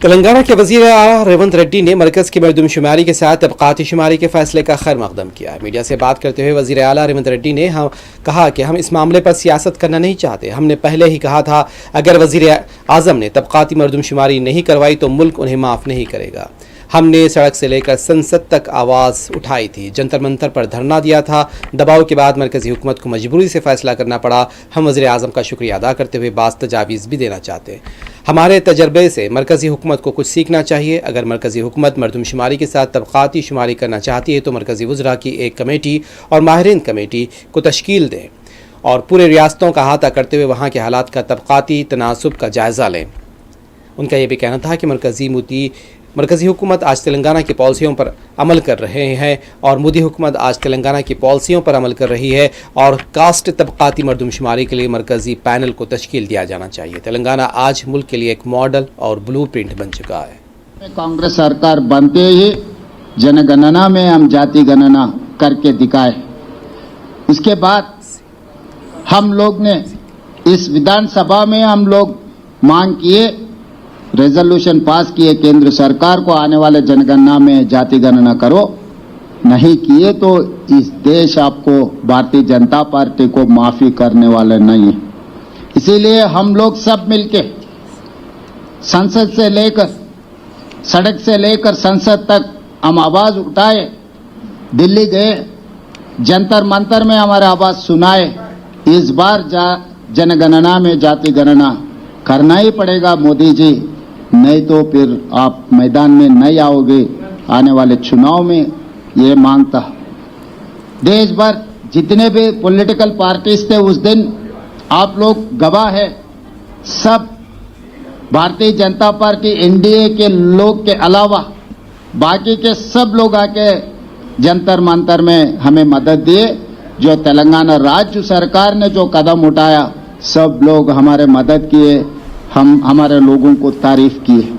तेलंगाना के वज़ीर आला रेवंत रेड्डी ने मरकज़ की मरदमशुमारी के साथ तबक़ाती शुमारी के फैसले का खैर मक़दम किया। मीडिया से बात करते हुए वज़ीर आला रेवंत रेड्डी ने कहा कि हम इस मामले पर सियासत करना नहीं चाहते। हमने पहले ही कहा था, अगर वज़ीर आज़म ने तबक़ाती मरदमशुमारी नहीं करवाई तो मुल्क उन्हें माफ़ नहीं करेगा। हमने सड़क से लेकर संसद तक आवाज़ उठाई थी, जंतर मंतर पर धरना दिया था। दबाव के बाद मरकज़ी हुकूमत को मजबूरी से फ़ैसला करना पड़ा। हम वज़ीर आज़म का शुक्रिया अदा करते हुए बाज़ तजावीज़ भी देना चाहते हैं। हमारे तजर्बे से मरकज़ी हुकूमत को कुछ सीखना चाहिए। अगर मरकज़ी हुकूमत मरदमशुमारी के साथ तबक़ाती शुमारी करना चाहती है तो मरकज़ी वज़रा की एक कमेटी और माहिरीन कमेटी को तश्कील दें और पूरे रियासतों का अहाता करते हुए वहाँ के हालात का तबक़ाती तनासुब का जायज़ा लें। उनका यह भी कहना था कि मरकज़ी हुकूमत आज तेलंगाना की पॉलिसियों पर अमल कर रहे हैं और मोदी हुकूमत आज तेलंगाना की पॉलिसियों पर अमल कर रही है और कास्ट तबक़ाती मरदमशुमारी के लिए मरकज़ी पैनल को तश्कील दिया जाना चाहिए। तेलंगाना आज मुल्क के लिए एक मॉडल और ब्लूप्रिंट बन चुका है। कांग्रेस सरकार बनते ही जनगणना में हम जाति गणना करके दिखाए। उसके बाद हम लोग ने इस विधानसभा में हम लोग मांग किए, रेजोल्यूशन पास किए केंद्र सरकार को आने वाले जनगणना में जाति गणना करो। नहीं किए तो इस देश आपको भारतीय जनता पार्टी को माफी करने वाले नहीं है। इसीलिए हम लोग सब मिलके संसद से लेकर सड़क से लेकर संसद तक हम आवाज उठाए, दिल्ली गए, जंतर मंतर में हमारे आवाज सुनाए। इस बार जनगणना में जाति गणना करना ही पड़ेगा मोदी जी, नहीं तो फिर आप मैदान में नहीं आओगे आने वाले चुनाव में। ये मांगता देश भर जितने भी पॉलिटिकल पार्टीज थे उस दिन आप लोग गवाह है। सब भारतीय जनता पार्टी एनडीए के लोग के अलावा बाकी के सब लोग आके जंतर मंतर में हमें मदद दिए। जो तेलंगाना राज्य सरकार ने जो कदम उठाया सब लोग हमारे मदद किए, हम हमारे लोगों को तारीफ किए।